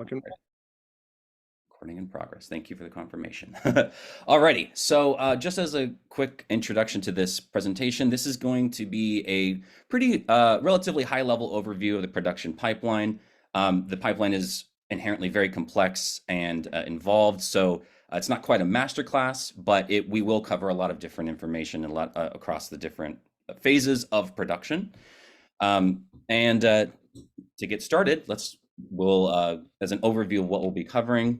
Fucking Recording in progress. Thank you for the confirmation. Alrighty, so just as a quick introduction to this presentation, this is going to be a pretty relatively high-level overview of the production pipeline. The pipeline is inherently very complex and involved, so it's not quite a master class, but we will cover a lot of different information and a lot across the different phases of production. And to get started, we'll as an overview of what we'll be covering.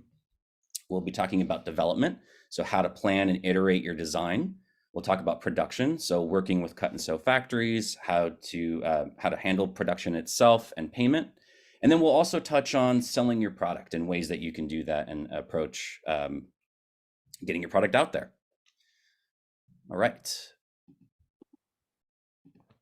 We'll be talking about development, so how to plan and iterate your design. We'll talk about production, so working with cut and sew factories, how to handle production itself and payment. And then we'll also touch on selling your product and ways that you can do that and approach getting your product out there. All right.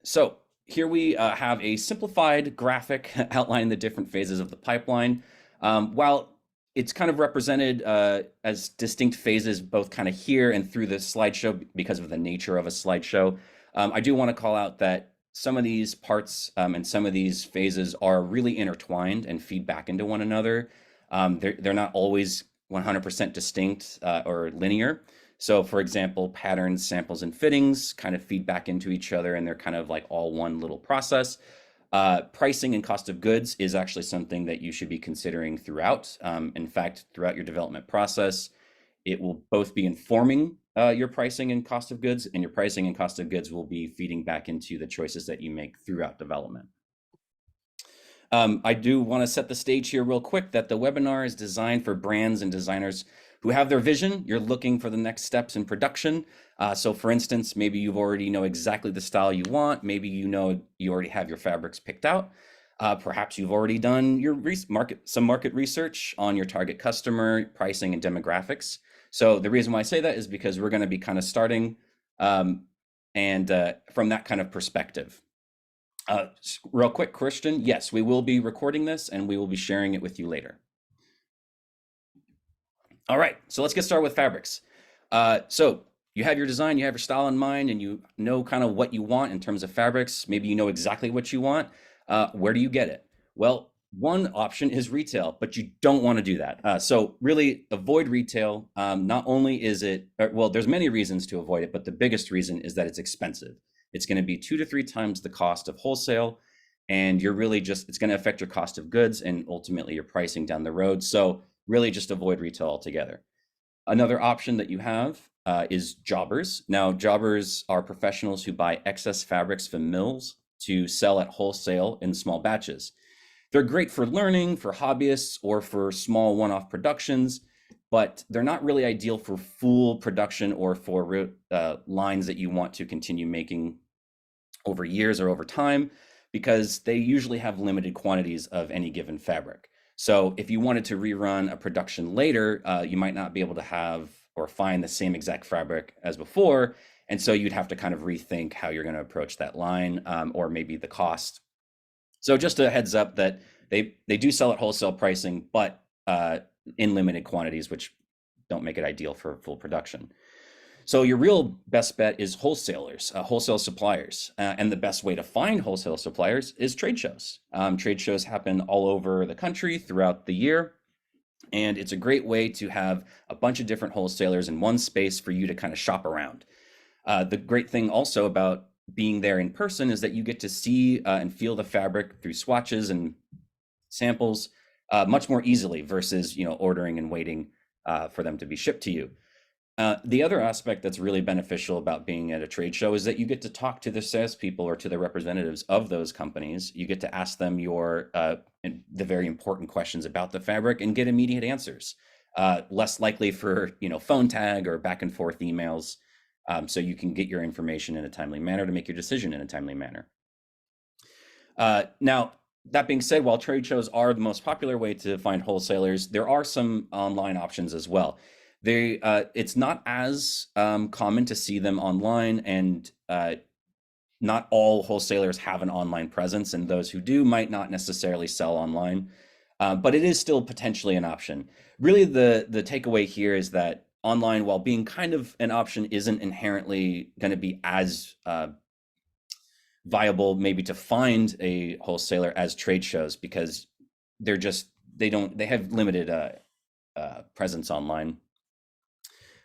So here we have a simplified graphic outlining the different phases of the pipeline. While it's kind of represented as distinct phases, both kind of here and through the slideshow because of the nature of a slideshow. I do want to call out that some of these parts and some of these phases are really intertwined and feed back into one another. They're not always 100% distinct or linear. So for example, patterns, samples, and fittings kind of feed back into each other, and they're kind of like all one little process. Pricing and cost of goods is actually something that you should be considering throughout. In fact, throughout your development process, it will both be informing your pricing and cost of goods, and your pricing and cost of goods will be feeding back into the choices that you make throughout development. I do want to set the stage here real quick that the webinar is designed for brands and designers who have their vision. You're looking for the next steps in production. So for instance, maybe you already know exactly the style you want. Maybe you already have your fabrics picked out. Perhaps you've already done your market research on your target customer, pricing, and demographics. So the reason why I say that is because we're going to be kind of starting from that kind of perspective. Real quick, Christian, yes, we will be recording this and we will be sharing it with you later. All right, so let's get started with fabrics. So you have your design, you have your style in mind, and you know kind of what you want in terms of fabrics. Maybe you know exactly what you want. Where do you get it? Well, one option is retail, but you don't want to do that. So really avoid retail. Not only is it, well, there's many reasons to avoid it, but the biggest reason is that it's expensive. It's going to be 2 to 3 times the cost of wholesale, and it's going to affect your cost of goods and ultimately your pricing down the road. So really just avoid retail altogether. Another option that you have is jobbers. Now, jobbers are professionals who buy excess fabrics from mills to sell at wholesale in small batches. They're great for learning, for hobbyists, or for small one-off productions, but they're not really ideal for full production or for lines that you want to continue making over years or over time, because they usually have limited quantities of any given fabric. So if you wanted to rerun a production later, you might not be able to have or find the same exact fabric as before. And so you'd have to kind of rethink how you're going to approach that line or maybe the cost. So just a heads up that they do sell at wholesale pricing, but in limited quantities, which don't make it ideal for full production. So your real best bet is wholesalers, wholesale suppliers. And the best way to find wholesale suppliers is trade shows. Trade shows happen all over the country throughout the year. And it's a great way to have a bunch of different wholesalers in one space for you to kind of shop around. The great thing also about being there in person is that you get to see and feel the fabric through swatches and samples much more easily versus ordering and waiting for them to be shipped to you. The other aspect that's really beneficial about being at a trade show is that you get to talk to the salespeople or to the representatives of those companies. You get to ask them the very important questions about the fabric and get immediate answers. Less likely for phone tag or back and forth emails, so you can get your information in a timely manner to make your decision in a timely manner. Now, that being said, while trade shows are the most popular way to find wholesalers, there are some online options as well. It's not as common to see them online, and not all wholesalers have an online presence, and those who do might not necessarily sell online, but it is still potentially an option. Really, the takeaway here is that online, while being kind of an option, isn't inherently going to be as viable maybe to find a wholesaler as trade shows, because they're just they have limited presence online,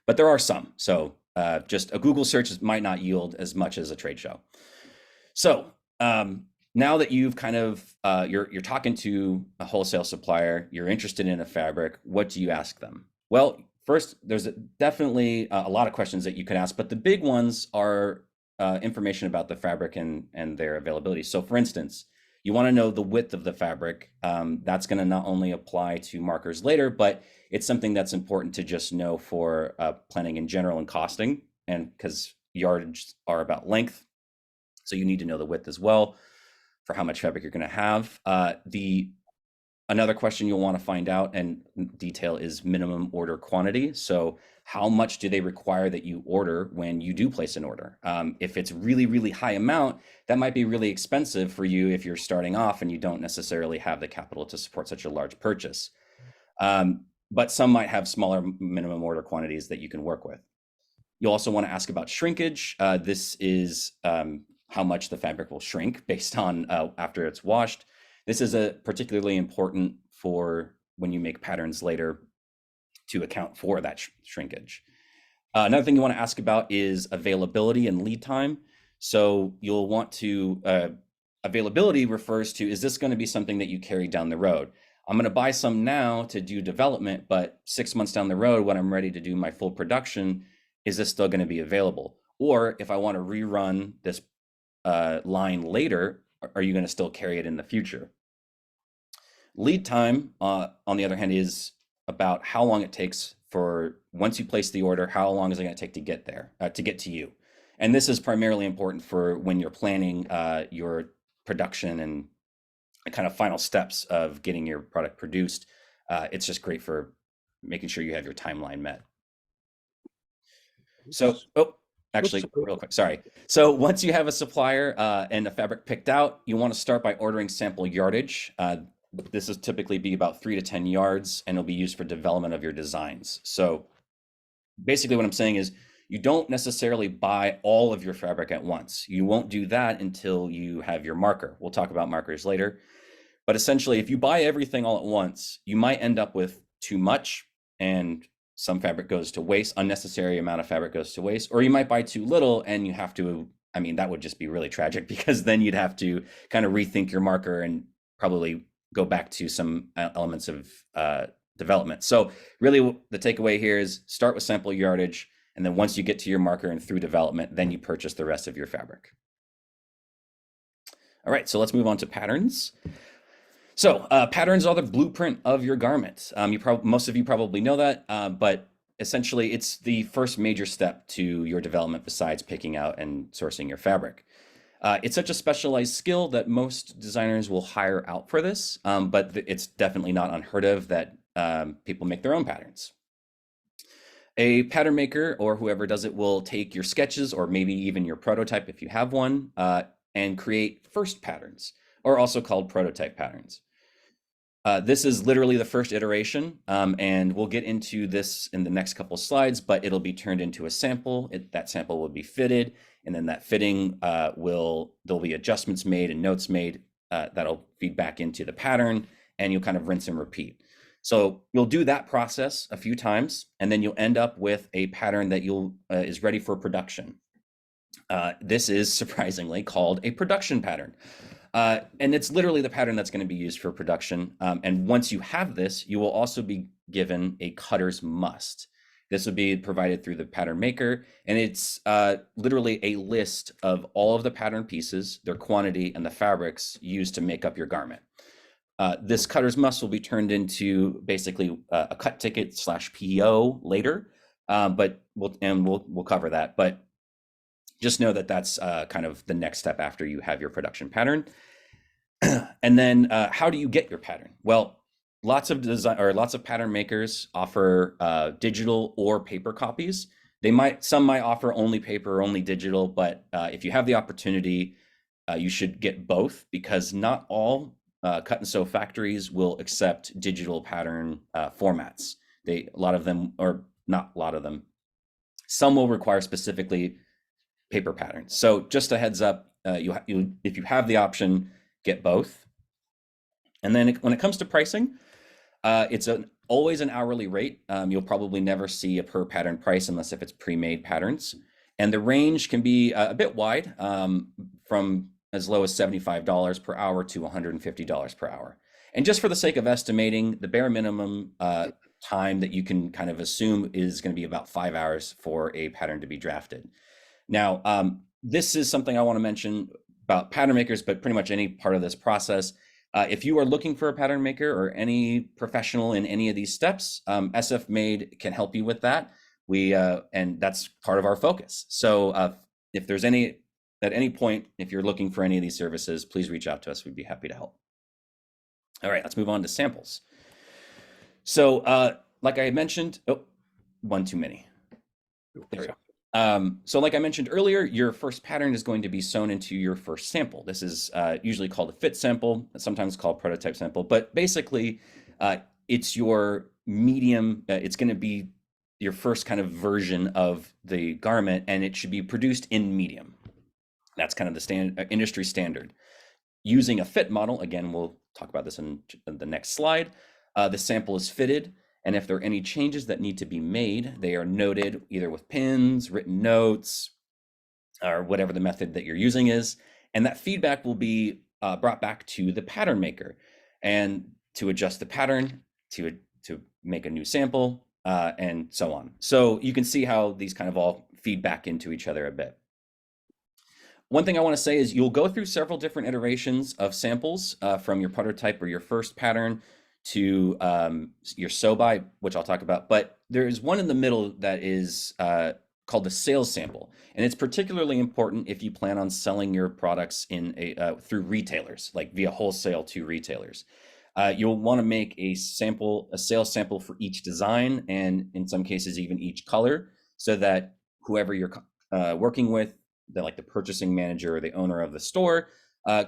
but there are some. So just a Google search might not yield as much as a trade show. So now that you've kind of you're talking to a wholesale supplier, you're interested in a fabric, what do you ask them? Well, first, there's definitely a lot of questions that you could ask, but the big ones are information about the fabric and their availability. So for instance, you want to know the width of the fabric. That's going to not only apply to markers later, but it's something that's important to just know for planning in general and costing, and because yardage are about length. So you need to know the width as well for how much fabric you're going to have. Another question you'll want to find out and detail is minimum order quantity. So how much do they require that you order when you do place an order? If it's really, really high amount, that might be really expensive for you if you're starting off and you don't necessarily have the capital to support such a large purchase. But some might have smaller minimum order quantities that you can work with. You'll also want to ask about shrinkage. This is how much the fabric will shrink based on after it's washed. This is particularly important for when you make patterns later to account for that shrinkage. Another thing you want to ask about is availability and lead time. So you'll want to, availability refers to, is this going to be something that you carry down the road? I'm going to buy some now to do development, but 6 months down the road when I'm ready to do my full production, is this still going to be available? Or if I want to rerun this line later, are you going to still carry it in the future? Lead time, on the other hand, is about how long it takes for once you place the order, how long is it going to take to get there, to get to you? And this is primarily important for when you're planning your production and kind of final steps of getting your product produced. It's just great for making sure you have your timeline met. So, actually, real quick, sorry. So once you have a supplier and a fabric picked out, you want to start by ordering sample yardage. This is typically be about 3 to 10 yards, and it'll be used for development of your designs. So basically what I'm saying is you don't necessarily buy all of your fabric at once. You won't do that until you have your marker. We'll talk about markers later. But essentially, if you buy everything all at once, you might end up with too much and some fabric goes to waste, unnecessary amount of fabric goes to waste, or you might buy too little and you have to, I mean, that would just be really tragic because then you'd have to kind of rethink your marker and probably go back to some elements of development. So really the takeaway here is start with sample yardage, and then once you get to your marker and through development, then you purchase the rest of your fabric. All right, so let's move on to patterns. So patterns are the blueprint of your garment. Most of you probably know that, but essentially it's the first major step to your development besides picking out and sourcing your fabric. It's such a specialized skill that most designers will hire out for this, but it's definitely not unheard of that people make their own patterns. A pattern maker or whoever does it will take your sketches or maybe even your prototype if you have one and create first patterns, or also called prototype patterns. This is literally the first iteration, and we'll get into this in the next couple slides, but it'll be turned into a sample. That sample will be fitted, and then that fitting there'll be adjustments made and notes made that'll feed back into the pattern, and you'll kind of rinse and repeat. So you'll do that process a few times, and then you'll end up with a pattern that is ready for production. This is surprisingly called a production pattern. And it's literally the pattern that's going to be used for production. And once you have this, you will also be given a cutter's must. This will be provided through the pattern maker, and it's literally a list of all of the pattern pieces, their quantity, and the fabrics used to make up your garment. This cutter's must will be turned into basically a cut ticket / PO later, but we'll cover that. But just know that that's kind of the next step after you have your production pattern. And then how do you get your pattern? Well, lots of pattern makers offer digital or paper copies. Some might offer only paper or only digital, but if you have the opportunity, you should get both, because not all cut and sew factories will accept digital pattern formats. A lot of them, or not a lot of them, some will require specifically paper patterns. So just a heads up, if you have the option, get both. And then when it comes to pricing, Always an hourly rate. You'll probably never see a per pattern price unless if it's pre-made patterns. And the range can be a bit wide, from as low as $75 per hour to $150 per hour. And just for the sake of estimating, the bare minimum time that you can kind of assume is going to be about 5 hours for a pattern to be drafted. Now, this is something I want to mention about pattern makers, but pretty much any part of this process. If you are looking for a pattern maker or any professional in any of these steps, SFMade can help you with that. And that's part of our focus. So if there's at any point, if you're looking for any of these services, please reach out to us. We'd be happy to help. All right, let's move on to samples. So like I mentioned, one too many. There we go. So like I mentioned earlier, your first pattern is going to be sewn into your first sample. This is usually called a fit sample, sometimes called prototype sample, but basically it's your medium. It's going to be your first kind of version of the garment, and it should be produced in medium. That's kind of the industry standard. Using a fit model, again, we'll talk about this in the next slide. The sample is fitted, and if there are any changes that need to be made, they are noted either with pins, written notes, or whatever the method that you're using is. And that feedback will be brought back to the pattern maker, and to adjust the pattern, to make a new sample, and so on. So you can see how these kind of all feed back into each other a bit. One thing I want to say is you'll go through several different iterations of samples from your prototype or your first pattern to your sew-by, which I'll talk about. But there's one in the middle that is called the sales sample. And it's particularly important if you plan on selling your products through retailers, like via wholesale to retailers. You'll want to make a sales sample for each design, and in some cases even each color, so that whoever you're working with, like the purchasing manager or the owner of the store,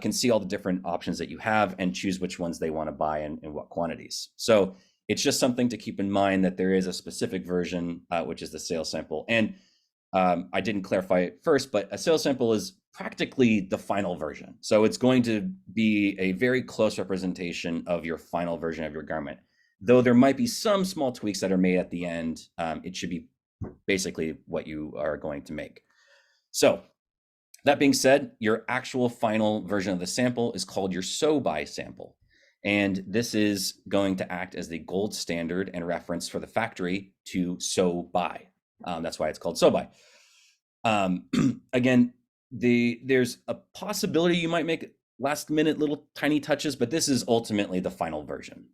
can see all the different options that you have and choose which ones they want to buy and in what quantities. So it's just something to keep in mind that there is a specific version, which is the sales sample. And I didn't clarify it first, but a sales sample is practically the final version. So it's going to be a very close representation of your final version of your garment. Though there might be some small tweaks that are made at the end, it should be basically what you are going to make. So that being said, your actual final version of the sample is called your sew-by sample. And this is going to act as the gold standard and reference for the factory to sew by. That's why it's called sew-by. Again, there's a possibility you might make last minute little tiny touches, but this is ultimately the final version.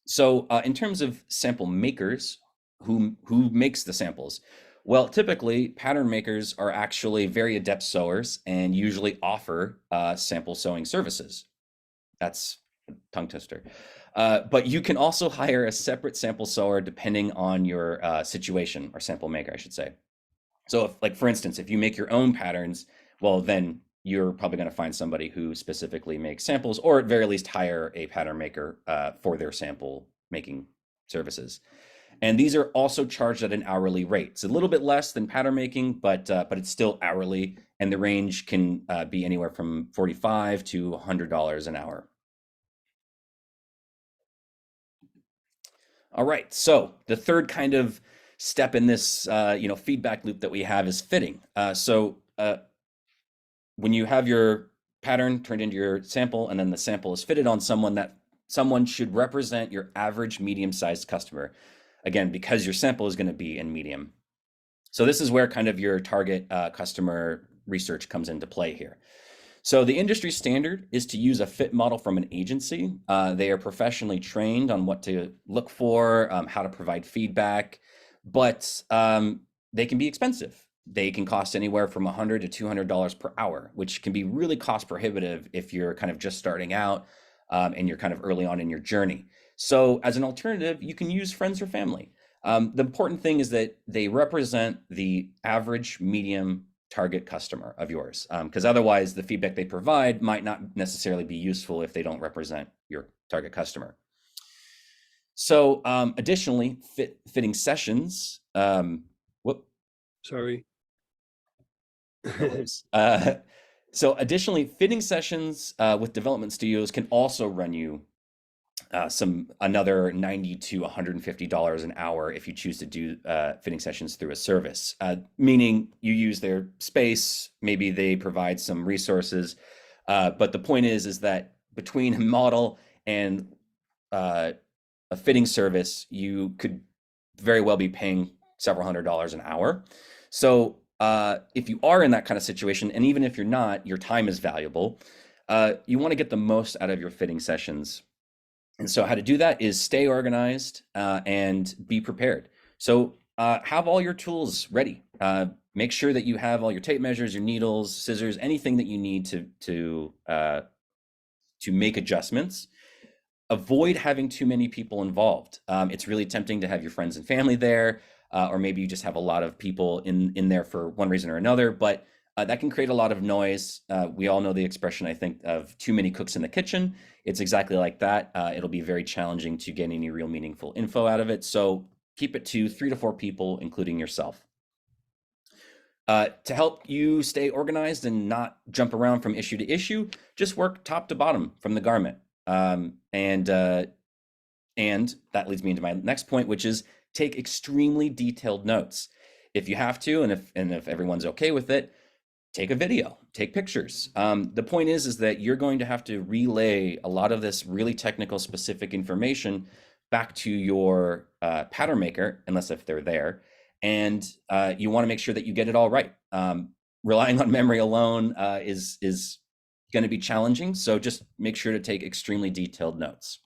So in terms of sample makers, who makes the samples? Well, typically pattern makers are actually very adept sewers and usually offer sample sewing services. That's a tongue twister. But you can also hire a separate sample sewer depending on your situation, or sample maker, I should say. So if, like, for instance, if you make your own patterns, well, then you're probably going to find somebody who specifically makes samples, or at very least hire a pattern maker for their sample making services. And these are also charged at an hourly rate. It's a little bit less than pattern making, but it's still hourly, and the range can be anywhere from $45 to $100 an hour. All right, so the third kind of step in this feedback loop that we have is fitting. When you have your pattern turned into your sample, and then the sample is fitted on someone, that someone should represent your average medium-sized customer. Again, because your sample is going to be in medium. So this is where kind of your target customer research comes into play here. So the industry standard is to use a fit model from an agency. They are professionally trained on what to look for, how to provide feedback, but they can be expensive. They can cost anywhere from $100 to $200 per hour, which can be really cost prohibitive if you're kind of just starting out and you're kind of early on in your journey. So as an alternative, you can use friends or family. The important thing is that they represent the average medium target customer of yours, because otherwise the feedback they provide might not necessarily be useful if they don't represent your target customer. So additionally, fitting sessions. Sorry. So additionally, fitting sessions with development studios can also run you another $90 to $150 an hour if you choose to do fitting sessions through a service, meaning you use their space, maybe they provide some resources. But the point is that between a model and a fitting service, you could very well be paying several $100s an hour. So if you are in that kind of situation, and even if you're not, your time is valuable. You want to get the most out of your fitting sessions. And so how to do that is stay organized and be prepared. So have all your tools ready. Make sure that you have all your tape measures, your needles, scissors, anything that you need to make adjustments. Avoid having too many people involved. It's really tempting to have your friends and family there, or maybe you just have a lot of people in there for one reason or another, but that can create a lot of noise. We all know the expression, I think, of too many cooks in the kitchen. It's exactly like that. It'll be very challenging to get any real meaningful info out of it. So keep it to 3 to 4 people, including yourself. To help you stay organized and not jump around from issue to issue, just work top to bottom from the garment. And that leads me into my next point, which is take extremely detailed notes. If you have to, and if everyone's okay with it, take a video, take pictures. The point is that you're going to have to relay a lot of this really technical, specific information back to your pattern maker, unless if they're there, and you want to make sure that you get it all right. Relying on memory alone is going to be challenging, so just make sure to take extremely detailed notes.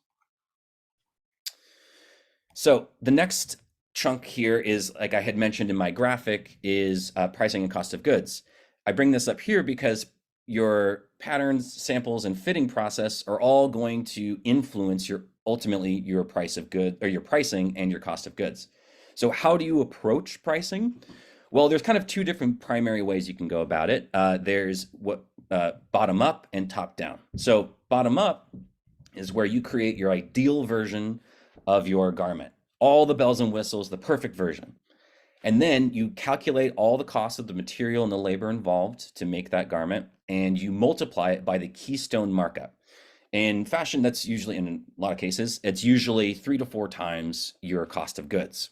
So the next chunk here is, like I had mentioned in my graphic, is pricing and cost of goods. I bring this up here because your patterns, samples, and fitting process are all going to influence ultimately your price of good, or your pricing and your cost of goods. So how do you approach pricing? Well, there's kind of 2 different primary ways you can go about it. There's what bottom up and top down. So bottom up is where you create your ideal version of your garment, all the bells and whistles, the perfect version. And then you calculate all the costs of the material and the labor involved to make that garment, and you multiply it by the keystone markup. In fashion, that's usually, in a lot of cases, it's usually 3 to 4 times your cost of goods.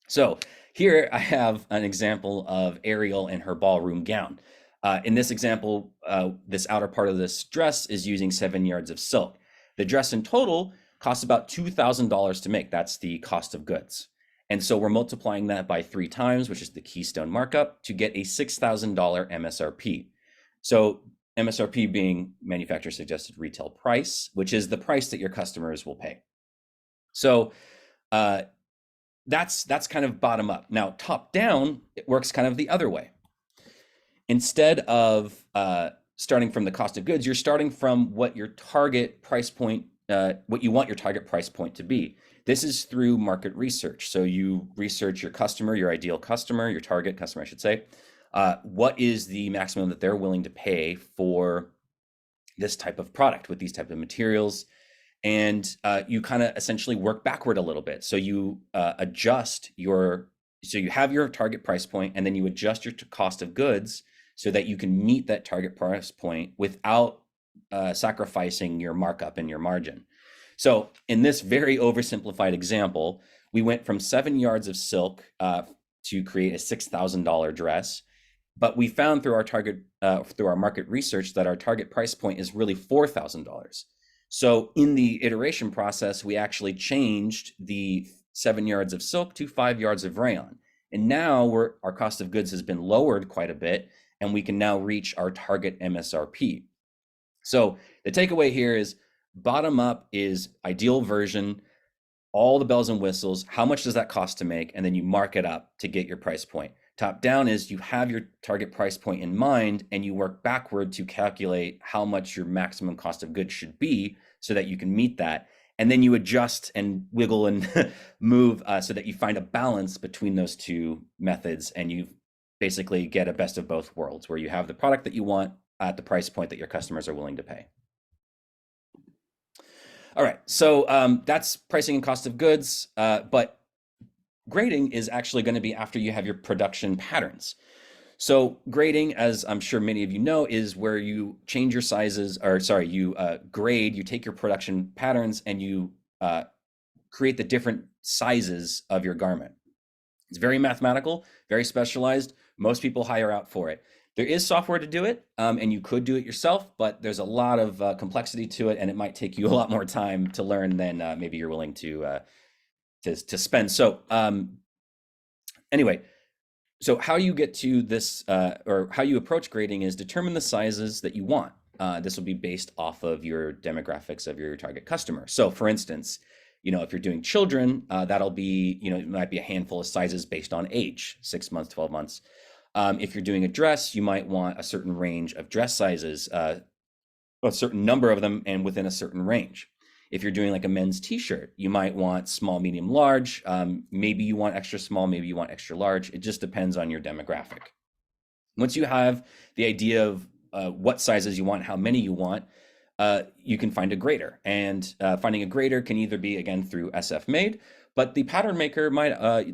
So here I have an example of Ariel and her ballroom gown. In this example, this outer part of this dress is using 7 yards of silk. The dress in total costs about $2,000 to make. That's the cost of goods. And so we're multiplying that by 3 times, which is the keystone markup, to get a $6,000 MSRP. So MSRP being manufacturer suggested retail price, which is the price that your customers will pay. So that's kind of bottom up. Now, top down, it works kind of the other way. Instead of starting from the cost of goods, you're starting from what your target price point, what you want your target price point to be. This is through market research. So you research your customer, your ideal customer, your target customer, I should say. What is the maximum that they're willing to pay for this type of product with these type of materials? And you kind of essentially work backward a little bit. So you so you have your target price point, and then you adjust your cost of goods so that you can meet that target price point without sacrificing your markup and your margin. So in this very oversimplified example, we went from 7 yards of silk to create a $6,000 dress, but we found through our market research that our target price point is really $4,000. So in the iteration process, we actually changed the 7 yards of silk to 5 yards of rayon. And now our cost of goods has been lowered quite a bit, and we can now reach our target MSRP. So the takeaway here is bottom up is ideal version, all the bells and whistles, how much does that cost to make, and then you mark it up to get your price point. Top down is you have your target price point in mind, and you work backward to calculate how much your maximum cost of goods should be so that you can meet that. And then you adjust and wiggle and move so that you find a balance between those 2 methods, and you basically get a best of both worlds where you have the product that you want at the price point that your customers are willing to pay. All right, so that's pricing and cost of goods, but grading is actually going to be after you have your production patterns. So grading, as I'm sure many of you know, is where you change your sizes, or sorry, you grade, you take your production patterns and you create the different sizes of your garment. It's very mathematical, very specialized. Most people hire out for it. There is software to do it, and you could do it yourself, but there's a lot of complexity to it, and it might take you a lot more time to learn than maybe you're willing to spend. So anyway, so how you get to this, or how you approach grading is determine the sizes that you want. This will be based off of your demographics of your target customer. So for instance, if you're doing children, that'll be, it might be a handful of sizes based on age, 6 months, 12 months. If you're doing a dress, you might want a certain range of dress sizes, a certain number of them and within a certain range. If you're doing like a men's t-shirt, you might want small, medium, large. Maybe you want extra small, maybe you want extra large. It just depends on your demographic. Once you have the idea of what sizes you want, how many you want, you can find a grader. And finding a grader can either be, again, through SFMade, but the pattern maker might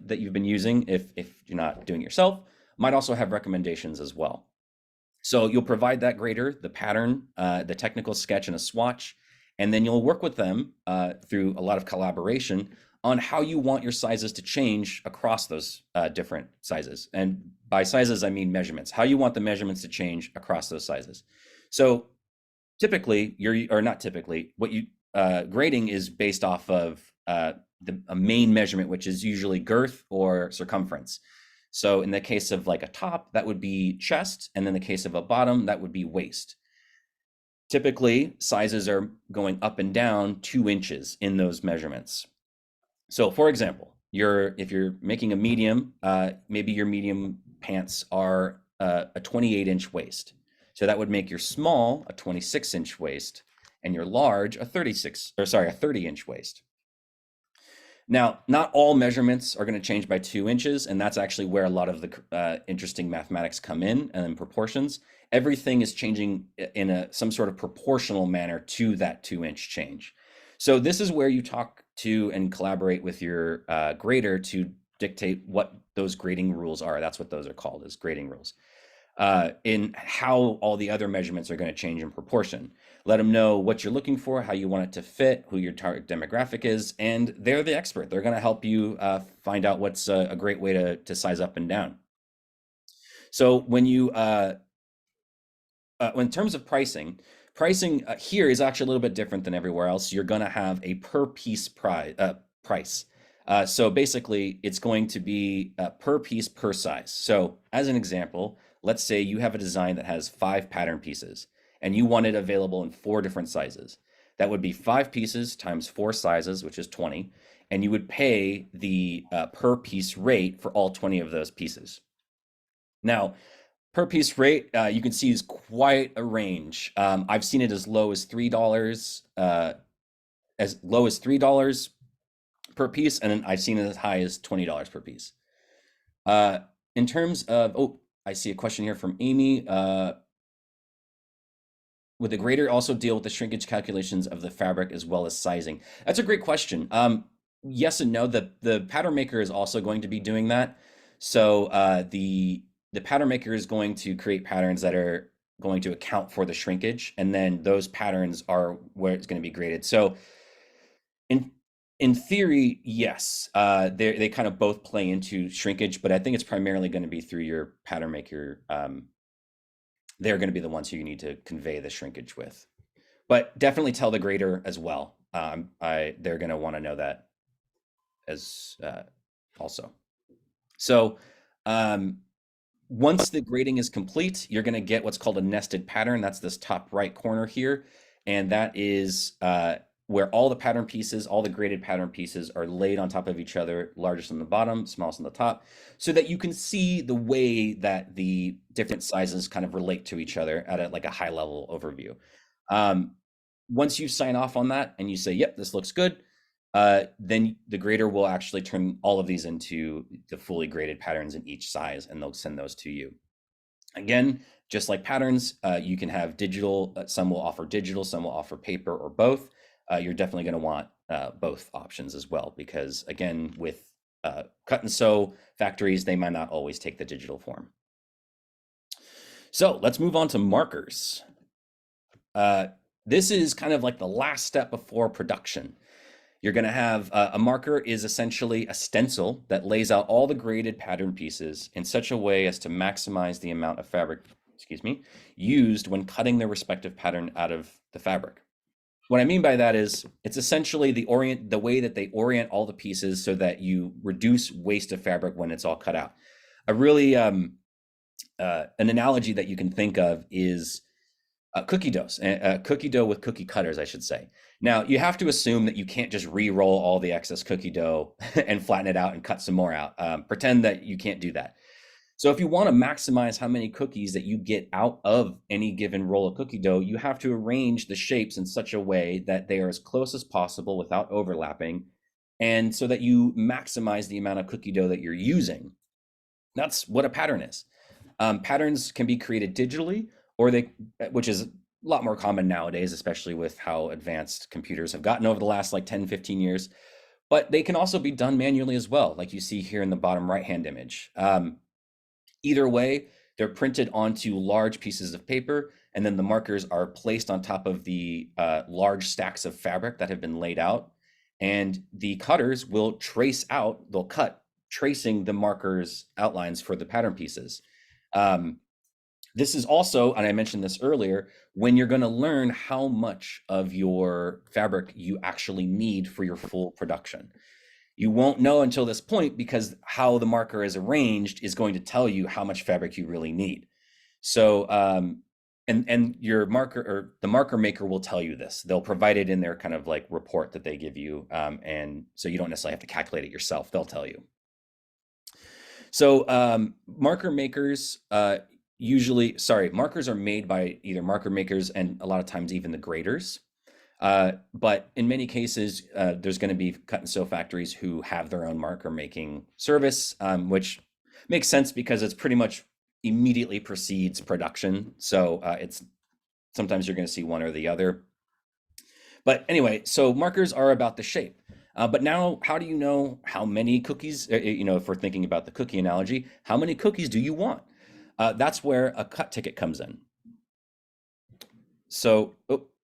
that you've been using, if you're not doing it yourself, might also have recommendations as well. So you'll provide that grader, the pattern, the technical sketch, and a swatch, and then you'll work with them through a lot of collaboration on how you want your sizes to change across those different sizes. And by sizes, I mean measurements, how you want the measurements to change across those sizes. So typically, or not typically, what you grading is based off of a main measurement, which is usually girth or circumference. So in the case of like a top, that would be chest, and in the case of a bottom, that would be waist. Typically, sizes are going up and down 2 inches in those measurements. So for example, if you're making a medium, maybe your medium pants are a 28-inch waist. So that would make your small a 26-inch waist and your large a 30-inch waist. Now, not all measurements are going to change by 2 inches, and that's actually where a lot of the interesting mathematics come in and proportions. Everything is changing in some sort of proportional manner to that 2-inch change. So this is where you talk to and collaborate with your grader to dictate what those grading rules are. That's what those are called, is grading rules. In how all the other measurements are going to change in proportion. Let them know what you're looking for, how you want it to fit, who your target demographic is, and they're the expert. They're going to help you find out what's a great way to size up and down. So when you, in terms of pricing here is actually a little bit different than everywhere else. You're going to have a per piece price. So basically, it's going to be per piece per size. So as an example, let's say you have a design that has 5 pattern pieces and you want it available in 4 different sizes. That would be 5 pieces times 4 sizes, which is 20, and you would pay the per piece rate for all 20 of those pieces. Now, per piece rate, you can see is quite a range. I've seen it as low as $3, per piece, and then I've seen it as high as $20 per piece. In terms of, I see a question here from Amy. Would the grader also deal with the shrinkage calculations of the fabric as well as sizing? That's a great question. Yes and no. The pattern maker is also going to be doing that. So the pattern maker is going to create patterns that are going to account for the shrinkage, and then those patterns are where it's going to be graded. So in theory, yes, they kind of both play into shrinkage, but I think it's primarily going to be through your pattern maker. They're going to be the ones who you need to convey the shrinkage with. But definitely tell the grader as well. They're going to want to know that as also. So once the grading is complete, you're going to get what's called a nested pattern. That's this top right corner here. And that is where all the pattern pieces, all the graded pattern pieces are laid on top of each other, largest on the bottom, smallest on the top, so that you can see the way that the different sizes kind of relate to each other at like a high level overview. Once you sign off on that and you say, yep, this looks good, then the grader will actually turn all of these into the fully graded patterns in each size, and they'll send those to you. Again, just like patterns, you can have digital, some will offer digital, some will offer paper, or both. You're definitely going to want both options as well, because again, with cut and sew factories, they might not always take the digital form. So let's move on to markers. This is kind of like the last step before production. You're going to have a marker is essentially a stencil that lays out all the graded pattern pieces in such a way as to maximize the amount of fabric, excuse me, used when cutting their respective pattern out of the fabric. What I mean by that is it's essentially the way that they orient all the pieces so that you reduce waste of fabric when it's all cut out. A really an analogy that you can think of is cookie dough with cookie cutters, I should say. Now, you have to assume that you can't just re-roll all the excess cookie dough and flatten it out and cut some more out. Pretend that you can't do that. So if you want to maximize how many cookies that you get out of any given roll of cookie dough, you have to arrange the shapes in such a way that they are as close as possible without overlapping, and so that you maximize the amount of cookie dough that you're using. That's what a pattern is. Patterns can be created digitally, which is a lot more common nowadays, especially with how advanced computers have gotten over the last like 10, 15 years. But they can also be done manually as well, like you see here in the bottom right-hand image. Either way, they're printed onto large pieces of paper, and then the markers are placed on top of the large stacks of fabric that have been laid out. And the cutters will they'll cut, tracing the markers' outlines for the pattern pieces. This is also, and I mentioned this earlier, when you're going to learn how much of your fabric you actually need for your full production. You won't know until this point because how the marker is arranged is going to tell you how much fabric you really need. So, and your marker or the marker maker will tell you this. They'll provide it in their kind of like report that they give you. And so you don't necessarily have to calculate it yourself. They'll tell you. So marker makers markers are made by either marker makers and a lot of times even the graders. But in many cases, there's going to be cut and sew factories who have their own marker making service, which makes sense because it's pretty much immediately precedes production. So it's sometimes you're going to see one or the other. But anyway, so markers are about the shape. But now, how do you know how many cookies, if we're thinking about the cookie analogy, how many cookies do you want? That's where a cut ticket comes in. So,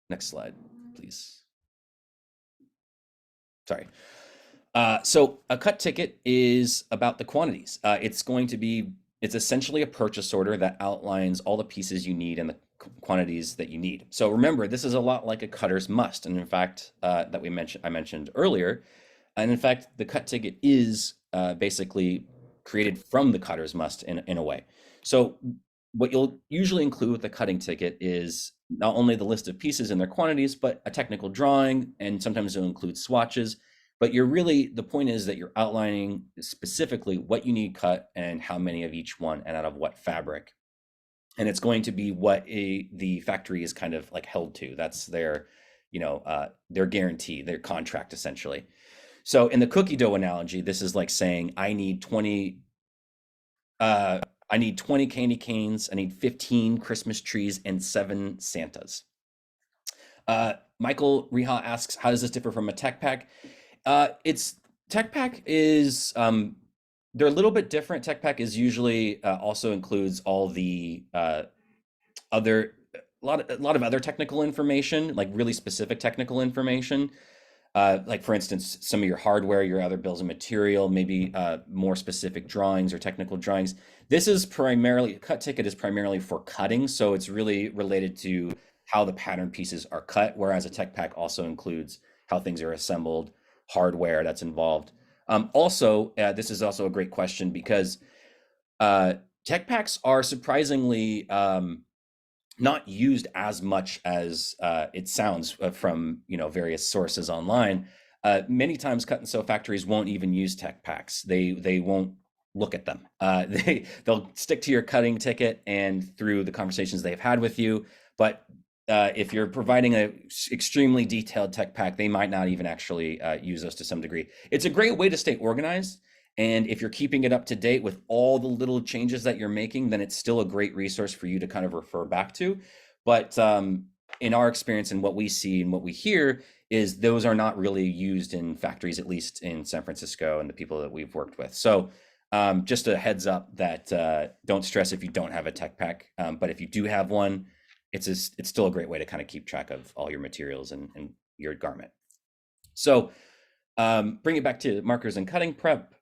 next slide, please. Sorry. So a cut ticket is about the quantities. It's essentially a purchase order that outlines all the pieces you need and the quantities that you need. So remember, this is a lot like a cutter's must. And in fact, I mentioned earlier, and in fact, the cut ticket is basically created from the cutter's must in a way. So what you'll usually include with the cutting ticket is not only the list of pieces and their quantities, but a technical drawing, and sometimes it'll include swatches. But the point is that you're outlining specifically what you need cut and how many of each one and out of what fabric. And it's going to be what the factory is kind of like held to. That's their guarantee, their contract essentially. So in the cookie dough analogy, this is like saying I need 20 candy canes, I need 15 Christmas trees, and 7 Santas. Michael Reha asks, how does this differ from a tech pack? Tech pack is, they're a little bit different. Tech pack is usually also includes all the a lot of other technical information, like really specific technical information. Like for instance, some of your hardware, your other bills of material, maybe more specific drawings or technical drawings. Cut ticket is primarily for cutting, so it's really related to how the pattern pieces are cut, whereas a tech pack also includes how things are assembled, hardware that's involved. This is also a great question because tech packs are surprisingly not used as much as it sounds from various sources online. Many times cut and sew factories won't even use tech packs. They won't look at them. They'll stick to your cutting ticket and through the conversations they've had with you. But if you're providing an extremely detailed tech pack, they might not even actually use those to some degree. It's a great way to stay organized. And if you're keeping it up to date with all the little changes that you're making, then it's still a great resource for you to kind of refer back to. But in our experience and what we see and what we hear is those are not really used in factories, at least in San Francisco and the people that we've worked with. So Just a heads up that don't stress if you don't have a tech pack, but if you do have one, it's still a great way to kind of keep track of all your materials and your garment. So bring it back to markers and cutting prep.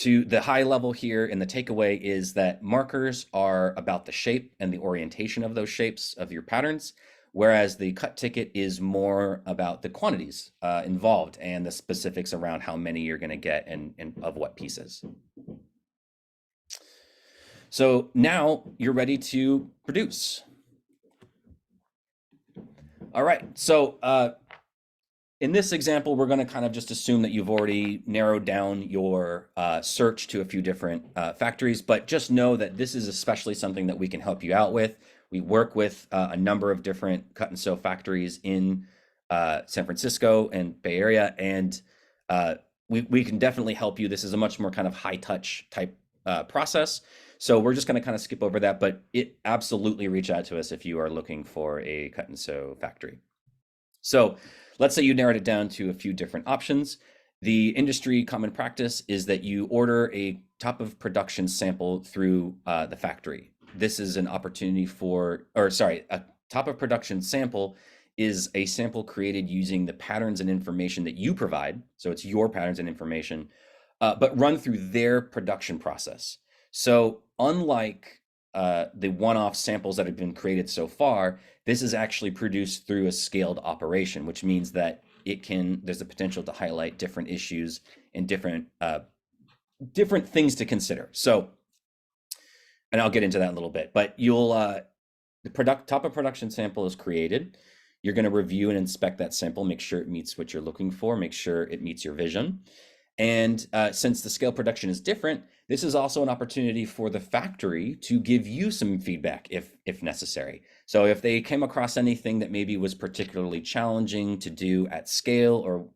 To the high level here, and the takeaway is that markers are about the shape and the orientation of those shapes of your patterns, whereas the cut ticket is more about the quantities involved and the specifics around how many you're going to get and of what pieces. So now you're ready to produce. All right, so in this example, we're going to kind of just assume that you've already narrowed down your search to a few different factories, but just know that this is especially something that we can help you out with. We work with a number of different cut and sew factories in San Francisco and Bay Area, and we can definitely help you. This is a much more kind of high touch type process. So we're just going to kind of skip over that, but absolutely reach out to us if you are looking for a cut and sew factory. So let's say you narrowed it down to a few different options. The industry common practice is that you order a top of production sample through the factory. This is an opportunity a top of production sample is a sample created using the patterns and information that you provide. So it's your patterns and information, but run through their production process. So unlike the one-off samples that have been created so far, this is actually produced through a scaled operation, which means that there's a potential to highlight different issues and different things to consider. So, and I'll get into that in a little bit, but the top of production sample is created. You're going to review and inspect that sample, make sure it meets what you're looking for, make sure it meets your vision. And since the scale production is different, this is also an opportunity for the factory to give you some feedback if necessary. So if they came across anything that maybe was particularly challenging to do at scale or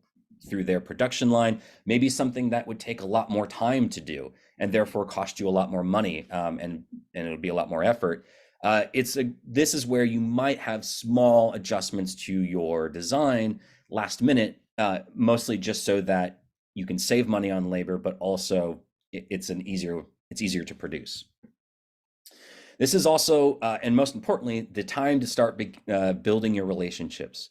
through their production line, maybe something that would take a lot more time to do and therefore cost you a lot more money, and it would be a lot more effort. This is where you might have small adjustments to your design last minute, mostly just so that you can save money on labor, but also it's easier to produce. This is also, and most importantly, the time to start building your relationships.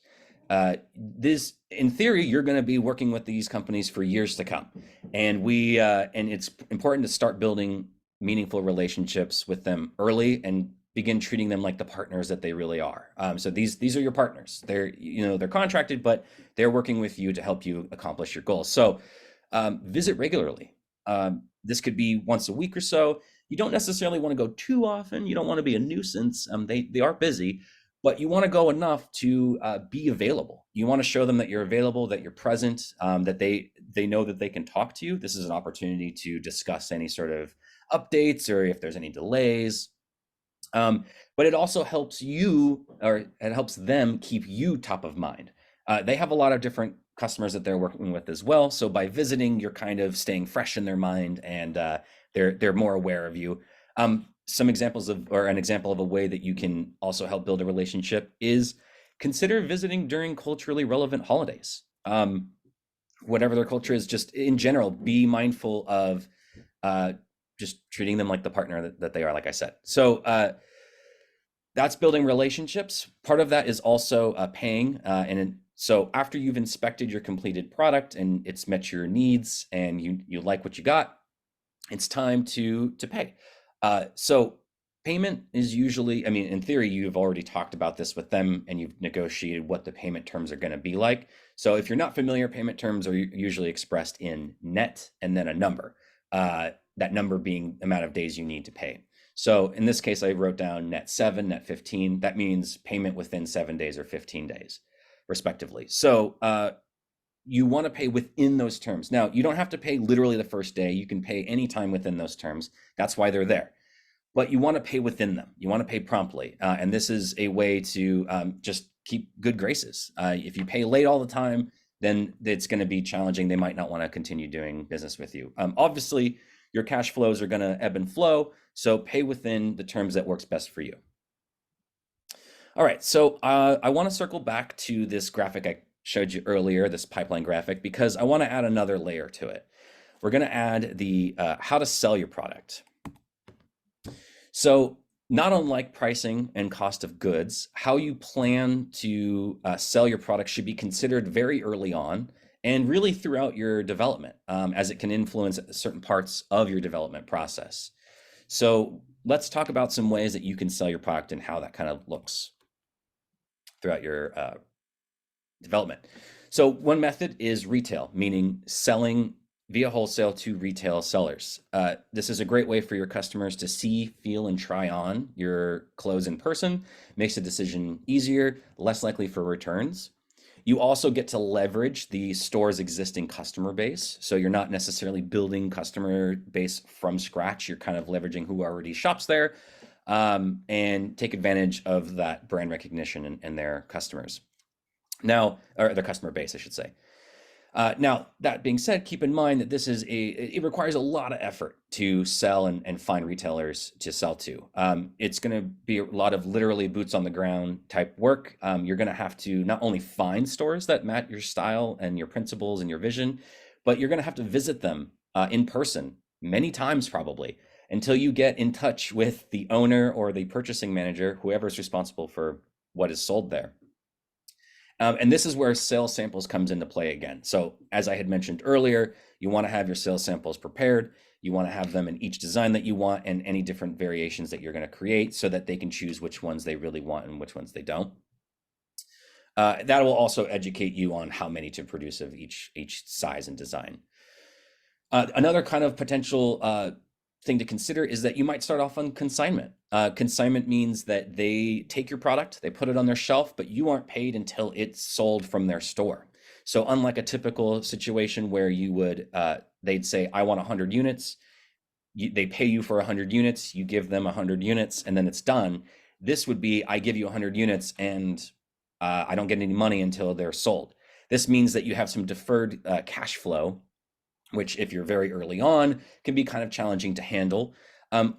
In theory, you're going to be working with these companies for years to come, and it's important to start building meaningful relationships with them early and begin treating them like the partners that they really are. So these are your partners. They're contracted, but they're working with you to help you accomplish your goals. So visit regularly. This could be once a week or so. You don't necessarily want to go too often. You don't want to be a nuisance. They are busy, but you want to go enough to be available. You want to show them that you're available, that you're present, that they know that they can talk to you. This is an opportunity to discuss any sort of updates or if there's any delays. But it also helps it helps them keep you top of mind. They have a lot of different customers that they're working with as well. So by visiting, you're kind of staying fresh in their mind, and they're more aware of you. An example of a way that you can also help build a relationship is consider visiting during culturally relevant holidays. Whatever their culture is, just in general, be mindful of just treating them like the partner that they are, like I said. So that's building relationships. Part of that is also paying. So after you've inspected your completed product and it's met your needs and you like what you got, it's time to pay. So payment is usually, in theory, you've already talked about this with them and you've negotiated what the payment terms are going to be like. So if you're not familiar, payment terms are usually expressed in net and then a number, that number being the amount of days you need to pay. So in this case, I wrote down net 7, net 15. That means payment within 7 days or 15 days, respectively. So you want to pay within those terms. Now, you don't have to pay literally the first day. You can pay anytime within those terms. That's why they're there. But you want to pay within them. You want to pay promptly. And this is a way to just keep good graces. If you pay late all the time, then it's going to be challenging. They might not want to continue doing business with you. Obviously, your cash flows are going to ebb and flow. So pay within the terms that works best for you. All right, so I want to circle back to this graphic I showed you earlier, this pipeline graphic, because I want to add another layer to it. we're going to add the how to sell your product. So not unlike pricing and cost of goods, how you plan to sell your product should be considered very early on and really throughout your development, as it can influence certain parts of your development process. So let's talk about some ways that you can sell your product and how that kind of looks throughout your development. So one method is retail, meaning selling via wholesale to retail sellers. This is a great way for your customers to see, feel, and try on your clothes in person. Makes the decision easier, less likely for returns. You also get to leverage the store's existing customer base. So you're not necessarily building customer base from scratch. You're kind of leveraging who already shops there, and take advantage of that brand recognition and their customers. Now, or their customer base, I should say. Now, that being said, keep in mind that it requires a lot of effort to sell and find retailers to sell to. It's going to be a lot of literally boots on the ground type work. You're going to have to not only find stores that match your style and your principles and your vision, but you're going to have to visit them in person many times probably until you get in touch with the owner or the purchasing manager, whoever is responsible for what is sold there. And this is where sales samples comes into play again. So as I had mentioned earlier, you want to have your sales samples prepared. You want to have them in each design that you want and any different variations that you're going to create so that they can choose which ones they really want and which ones they don't. That will also educate you on how many to produce of each size and design. Another kind of potential thing to consider is that you might start off on consignment. Consignment means that they take your product, they put it on their shelf, but you aren't paid until it's sold from their store. So unlike a typical situation where you would, they'd say, I want 100 units. They pay you for 100 units, you give them 100 units, and then it's done. This would be, I give you 100 units and I don't get any money until they're sold. This means that you have some deferred cash flow, which if you're very early on can be kind of challenging to handle.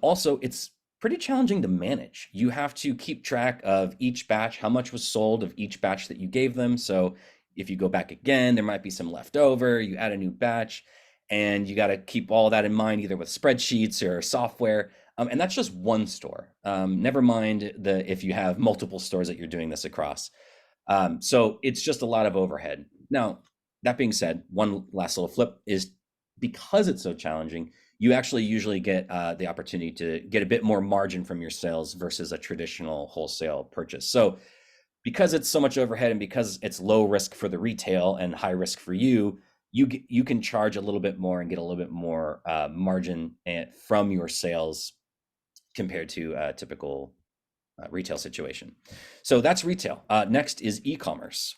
Also, it's pretty challenging to manage. You have to keep track of each batch, how much was sold of each batch that you gave them. So if you go back again, there might be some left over, you add a new batch, and you got to keep all that in mind, either with spreadsheets or software. And that's just one store. Never mind if you have multiple stores that you're doing this across. So it's just a lot of overhead. Now, that being said, one last little flip is because it's so challenging, you actually usually get the opportunity to get a bit more margin from your sales versus a traditional wholesale purchase. So because it's so much overhead and because it's low risk for the retail and high risk for you, you can charge a little bit more and get a little bit more margin from your sales compared to a typical retail situation. So that's retail. Next is e-commerce.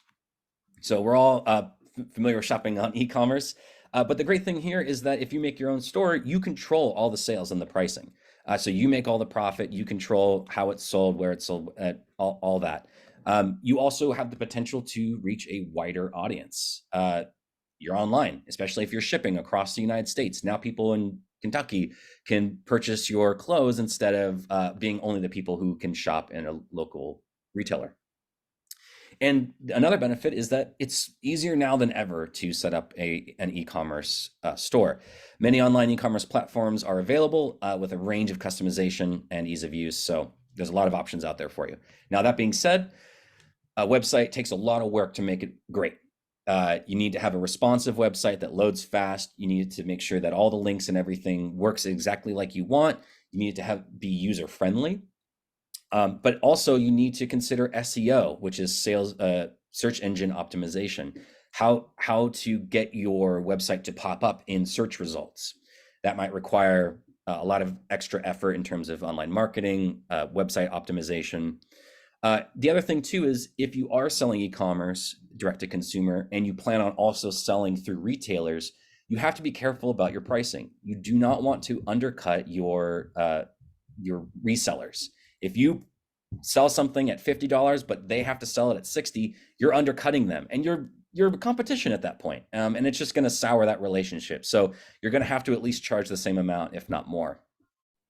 So we're all familiar with shopping on e-commerce. But the great thing here is that if you make your own store, you control all the sales and the pricing. So you make all the profit, you control how it's sold, where it's sold, all that. You also have the potential to reach a wider audience. You're online, especially if you're shipping across the United States. Now people in Kentucky can purchase your clothes instead of being only the people who can shop in a local retailer. And another benefit is that it's easier now than ever to set up an e-commerce store. Many online e-commerce platforms are available with a range of customization and ease of use. So there's a lot of options out there for you. Now, that being said, a website takes a lot of work to make it great. You need to have a responsive website that loads fast. You need to make sure that all the links and everything works exactly like you want. You need to be user-friendly. But also you need to consider SEO, which is search engine optimization, how to get your website to pop up in search results. That might require a lot of extra effort in terms of online marketing, website optimization. The other thing too is if you are selling e-commerce direct to consumer and you plan on also selling through retailers, you have to be careful about your pricing. You do not want to undercut your resellers. If you sell something at $50, but they have to sell it at $60, you're undercutting them and you're competition at that point. And it's just going to sour that relationship. So you're going to have to at least charge the same amount, if not more,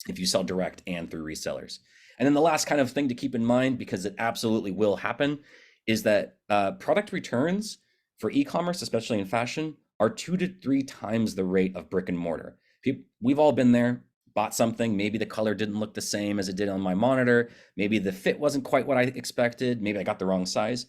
if you sell direct and through resellers. And then the last kind of thing to keep in mind, because it absolutely will happen, is that product returns for e-commerce, especially in fashion, are 2 to 3 times the rate of brick and mortar. We've all been there, bought something, maybe the color didn't look the same as it did on my monitor, maybe the fit wasn't quite what I expected, maybe I got the wrong size.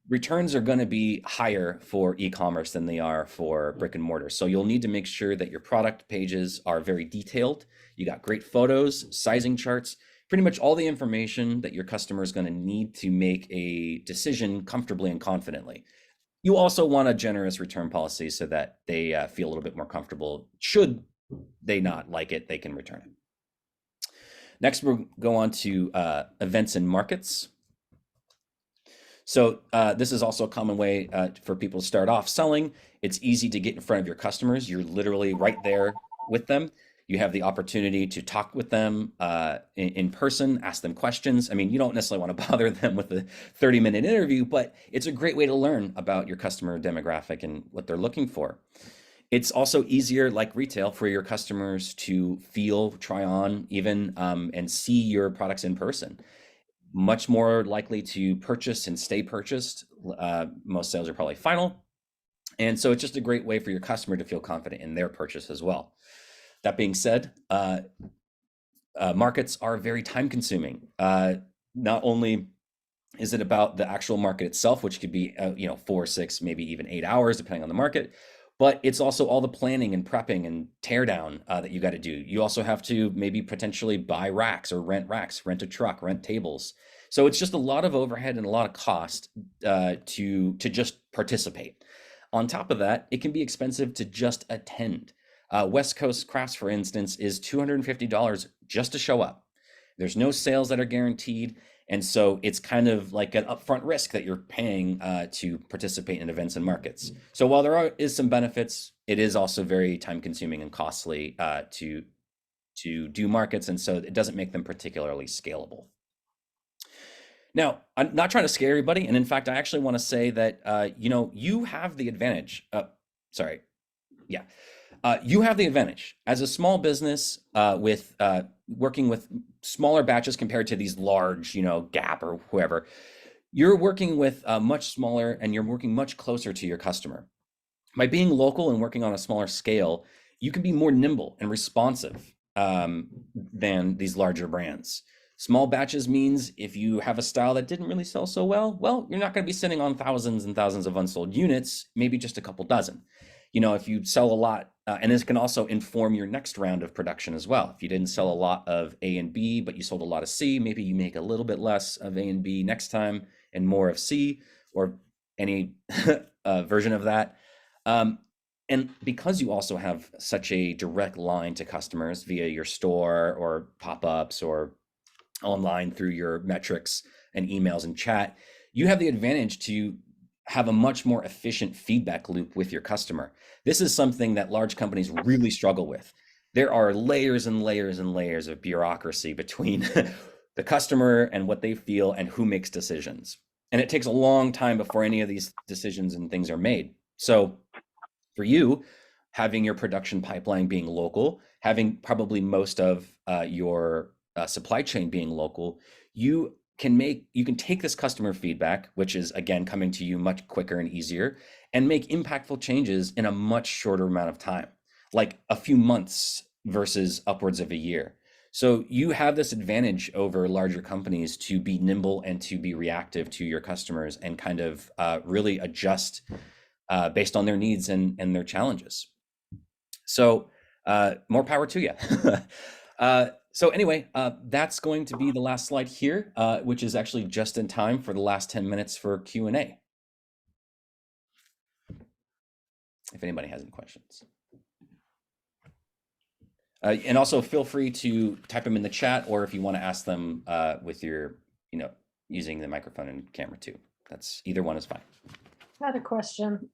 Returns are going to be higher for e-commerce than they are for brick and mortar. So you'll need to make sure that your product pages are very detailed. You got great photos, sizing charts, pretty much all the information that your customer is going to need to make a decision comfortably and confidently. You also want a generous return policy so that they feel a little bit more comfortable. Should they not like it, they can return it. Next, we'll go on to events and markets. So this is also a common way for people to start off selling. It's easy to get in front of your customers. You're literally right there with them. You have the opportunity to talk with them in person, ask them questions. I mean, you don't necessarily want to bother them with a 30-minute interview, but it's a great way to learn about your customer demographic and what they're looking for. It's also easier, like retail, for your customers to feel, try on, even and see your products in person. Much more likely to purchase and stay purchased. Most sales are probably final. And so it's just a great way for your customer to feel confident in their purchase as well. That being said, markets are very time consuming. Not only is it about the actual market itself, which could be 4, 6, maybe even 8 hours, depending on the market, but it's also all the planning and prepping and teardown that you got to do. You also have to maybe potentially buy racks or rent a truck, rent tables. So it's just a lot of overhead and a lot of cost to just participate. On top of that, it can be expensive to just attend. West Coast Crafts, for instance, is $250 just to show up. There's no sales that are guaranteed. And so it's kind of like an upfront risk that you're paying to participate in events and markets. So while there is some benefits, it is also very time consuming and costly to do markets. And so it doesn't make them particularly scalable. Now, I'm not trying to scare everybody. And in fact, I actually want to say that, you have the advantage. You have the advantage as a small business with working with smaller batches compared to these large, Gap or whoever. You're working with much smaller and you're working much closer to your customer. By being local and working on a smaller scale, you can be more nimble and responsive than these larger brands. Small batches means if you have a style that didn't really sell so well, you're not going to be sitting on thousands and thousands of unsold units, maybe just a couple dozen. If you sell a lot, and this can also inform your next round of production as well. If you didn't sell a lot of A and B, but you sold a lot of C, maybe you make a little bit less of A and B next time and more of C or any version of that. And because you also have such a direct line to customers via your store or pop-ups or online through your metrics and emails and chat, you have the advantage to have a much more efficient feedback loop with your customer. This is something that large companies really struggle with. There are layers and layers and layers of bureaucracy between the customer and what they feel and who makes decisions. And it takes a long time before any of these decisions and things are made. So for you, having your production pipeline being local, having probably most of your supply chain being local, you can take this customer feedback, which is again coming to you much quicker and easier, and make impactful changes in a much shorter amount of time, like a few months versus upwards of a year. So you have this advantage over larger companies to be nimble and to be reactive to your customers and kind of really adjust based on their needs and their challenges. So more power to you. So anyway, that's going to be the last slide here, which is actually just in time for the last 10 minutes for Q&A. If anybody has any questions. And also feel free to type them in the chat, or if you want to ask them with your, using the microphone and camera too. That's either one is fine. I had a question.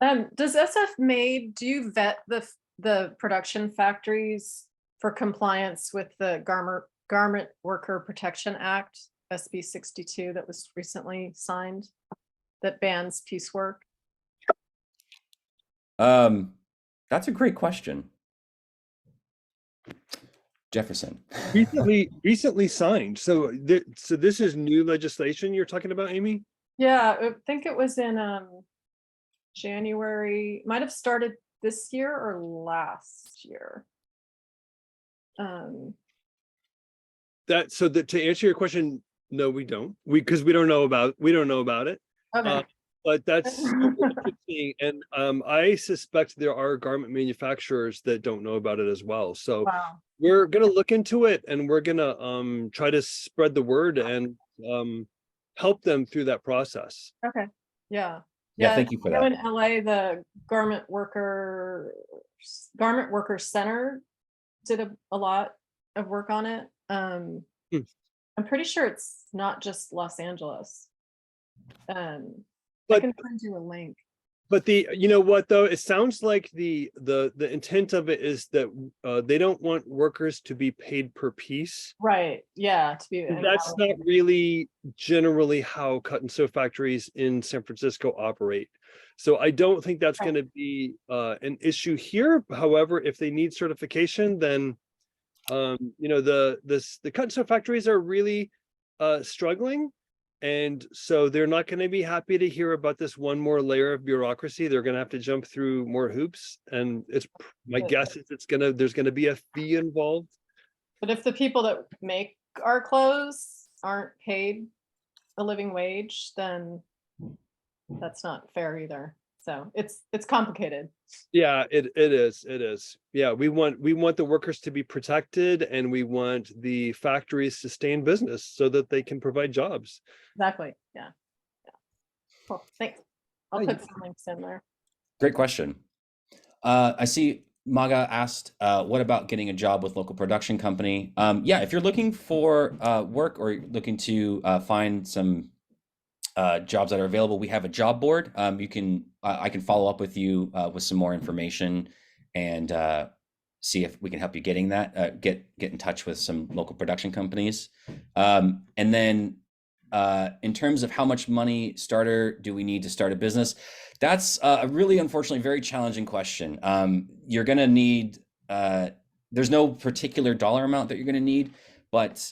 Does SFMade, do you vet the production factories for compliance with the Garment Worker Protection Act, SB 62, that was recently signed, that bans piecework? That's a great question. Jefferson. recently signed. So this is new legislation you're talking about, Amy? Yeah, I think it was in January, might have started this year or last year. So that to answer your question, no, we don't. Because we don't know about it. Okay. But that's interesting. And I suspect there are garment manufacturers that don't know about it as well. So Wow. we're gonna look into it, and we're gonna try to spread the word and help them through that process. Okay. Yeah. Yeah, thank you for I know that. in LA, the Garment Worker Center did a lot of work on it. I'm pretty sure it's not just Los Angeles. I But can send you a link. But you know what though, it sounds like the intent of it is that they don't want workers to be paid per piece. Right. Yeah. To be. That's not really generally how cut and sew factories in San Francisco operate. So I don't think that's going to be an issue here. However, if they need certification, then you know, the cut and sew factories are really struggling. And so they're not going to be happy to hear about this one more layer of bureaucracy. They're going to have to jump through more hoops. And it's my guess is there's going to be a fee involved. But if the people that make our clothes aren't paid a living wage, then that's not fair either. So it's complicated. Yeah, it is. Yeah, we want the workers to be protected, and we want the factories to stay in business so that they can provide jobs. Exactly. Yeah. Cool. Thanks. I'll put some links in there. Great question. I see Maga asked, what about getting a job with local production company? Yeah, if you're looking for work or looking to find some jobs that are available, we have a job board. I can follow up with you with some more information and see if we can help you getting that. Get in touch with some local production companies. And then in terms of how much money starter do we need to start a business? That's a really, unfortunately, very challenging question. You're going to need, there's no particular dollar amount that you're going to need, but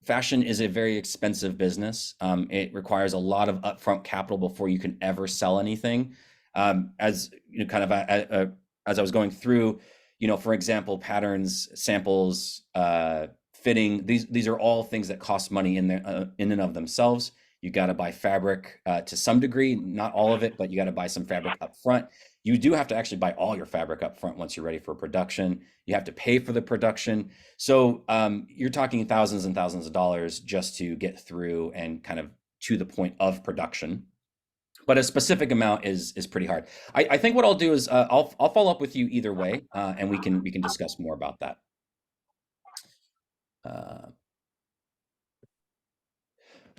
fashion is a very expensive business. It requires a lot of upfront capital before you can ever sell anything. As you know, kind of as I was going through, you know, for example, patterns, samples, fitting, these are all things that cost money in and of themselves. You got to buy fabric to some degree, not all of it, but you got to buy some fabric up front. You do have to actually buy all your fabric up front once you're ready for production. You have to pay for the production. So you're talking thousands and thousands of dollars just to get through and kind of to the point of production. But a specific amount is pretty hard. I think what I'll do is I'll follow up with you either way, and we can discuss more about that.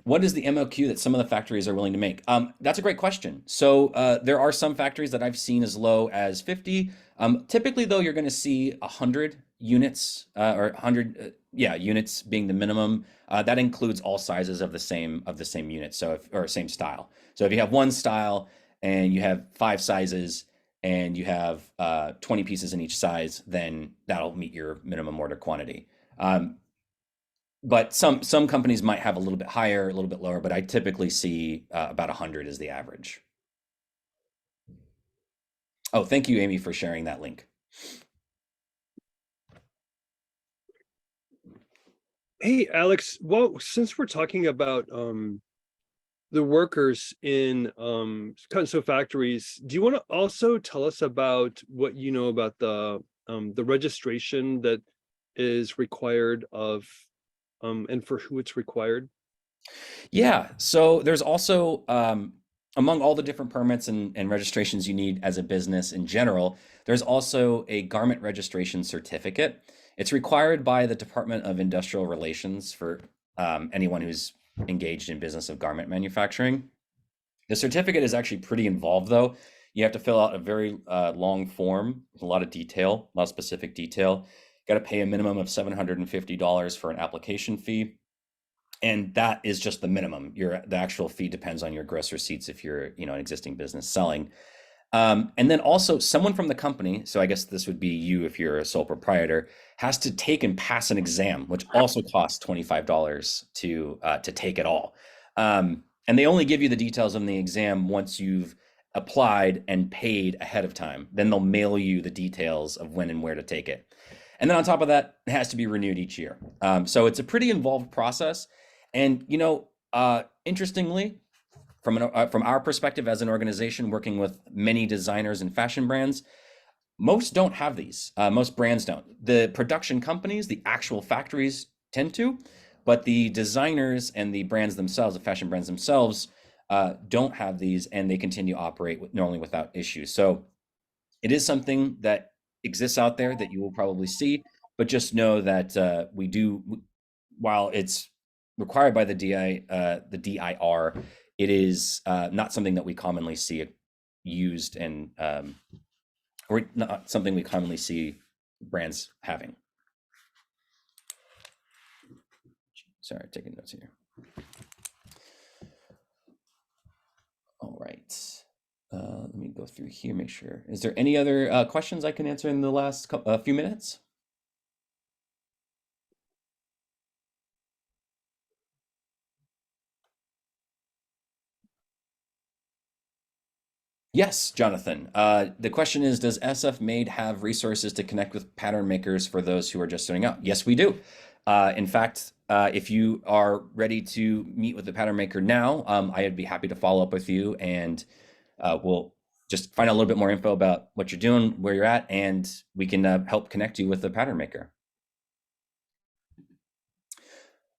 What is the MOQ that some of the factories are willing to make? That's a great question. So there are some factories that I've seen as low as 50. Typically, though, you're going to see 100 units or 100 units being the minimum. That includes all sizes of the same unit, or same style. So if you have one style and you have 5 sizes and you have 20 pieces in each size, then that'll meet your minimum order quantity. But some companies might have a little bit higher, a little bit lower, but I typically see about 100 is the average. Oh, thank you, Amy, for sharing that link. Hey, Alex, well, since we're talking about the workers in cut and sew factories, do you want to also tell us about what you know about the registration that is required of and for who it's required? Yeah, so there's also among all the different permits and registrations you need as a business in general, there's also a garment registration certificate. It's required by the Department of Industrial Relations for anyone who's engaged in business of garment manufacturing. The certificate is actually pretty involved, though. You have to fill out a very long form with a lot of detail, a lot of specific detail. Got to pay a minimum of $750 for an application fee. And that is just the minimum. The actual fee depends on your gross receipts if you're, an existing business selling. And then also someone from the company, so I guess this would be you if you're a sole proprietor, has to take and pass an exam, which also costs $25 to take it all. And they only give you the details on the exam once you've applied and paid ahead of time. Then they'll mail you the details of when and where to take it. And then on top of that, it has to be renewed each year. So it's a pretty involved process. And, interestingly, from our perspective as an organization working with many designers and fashion brands, most don't have these. Most brands don't. The production companies, the actual factories tend to, but the designers and the brands themselves, the fashion brands themselves, don't have these, and they continue to operate normally without issues. So it is something that exists out there that you will probably see, but just know that we do, while it's required by the DIR, it is not something that we commonly see used and or not something we commonly see brands having. Sorry, taking notes here. All right. Let me go through here, make sure. Is there any other questions I can answer in the last few minutes? Yes, Jonathan. The question is, does SFMade have resources to connect with pattern makers for those who are just starting out? Yes, we do. In fact, if you are ready to meet with the pattern maker now, I'd be happy to follow up with you, and we'll just find out a little bit more info about what you're doing, where you're at, and we can help connect you with the pattern maker.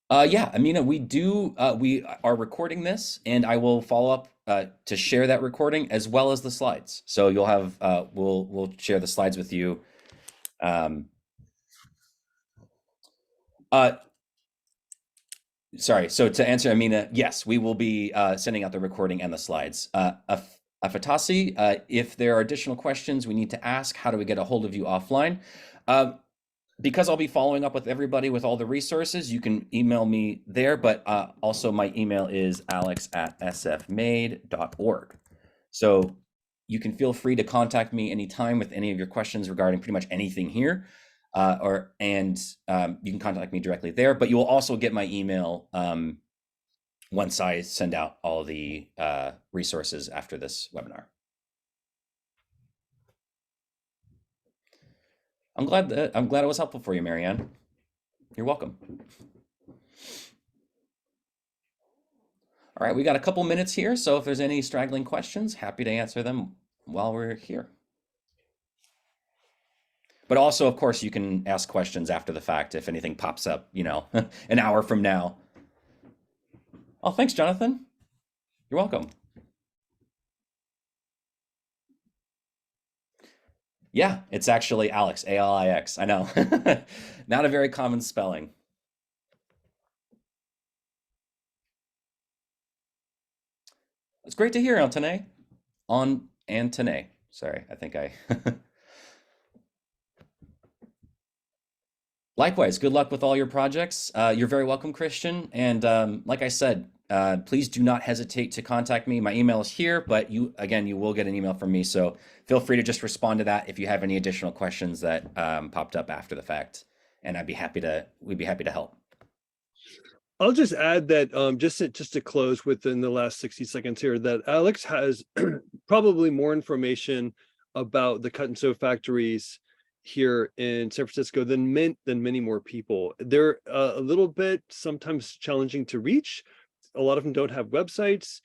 Yeah, Amina, we are recording this, and I will follow up to share that recording as well as the slides. So you'll have, we'll share the slides with you. Sorry, so to answer Amina, yes, we will be sending out the recording and the slides. Afatasi, if there are additional questions we need to ask, how do we get a hold of you offline? Because I'll be following up with everybody with all the resources, you can email me there, but also my email is alex@sfmade.org. So you can feel free to contact me anytime with any of your questions regarding pretty much anything here, you can contact me directly there, but you will also get my email once I send out all the resources after this webinar. I'm glad it was helpful for you, Marianne. You're welcome. All right, we got a couple minutes here, so if there's any straggling questions, happy to answer them while we're here. But also, of course, you can ask questions after the fact if anything pops up, an hour from now. Oh, thanks, Jonathan. You're welcome. Yeah, it's actually Alix, A-L-I-X. I know. Not a very common spelling. It's great to hear, Antoine. Sorry, I think I... Likewise, good luck with all your projects. You're very welcome, Christian. And like I said, please do not hesitate to contact me. My email is here, but you will get an email from me. So feel free to just respond to that if you have any additional questions that popped up after the fact. And we'd be happy to help. I'll just add that just to close within the last 60 seconds here, that Alix has probably more information about the cut and sew factories here in San Francisco than many more people. They're a little bit sometimes challenging to reach. A lot of them don't have websites.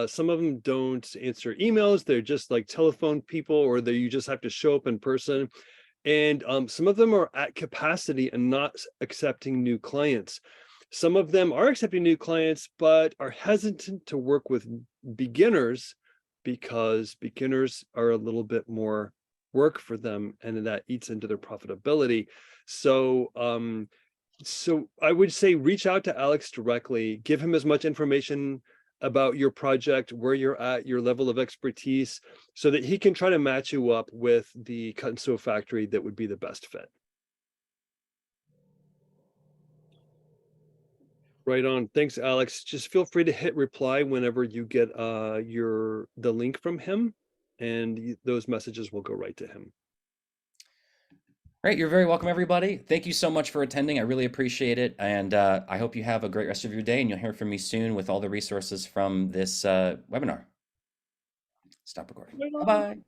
Some of them don't answer emails. They're just like telephone people, or you just have to show up in person. And some of them are at capacity and not accepting new clients. Some of them are accepting new clients, but are hesitant to work with beginners because beginners are a little bit more work for them, and that eats into their profitability. So I would say reach out to Alix directly, give him as much information about your project, where you're at, your level of expertise, so that he can try to match you up with the cut and sew factory that would be the best fit. Right on. Thanks, Alix. Just feel free to hit reply whenever you get the link from him, and those messages will go right to him. All right, you're very welcome, everybody. Thank you so much for attending. I really appreciate it, and I hope you have a great rest of your day, and you'll hear from me soon with all the resources from this webinar. Stay Stop recording. Right on. Bye-bye.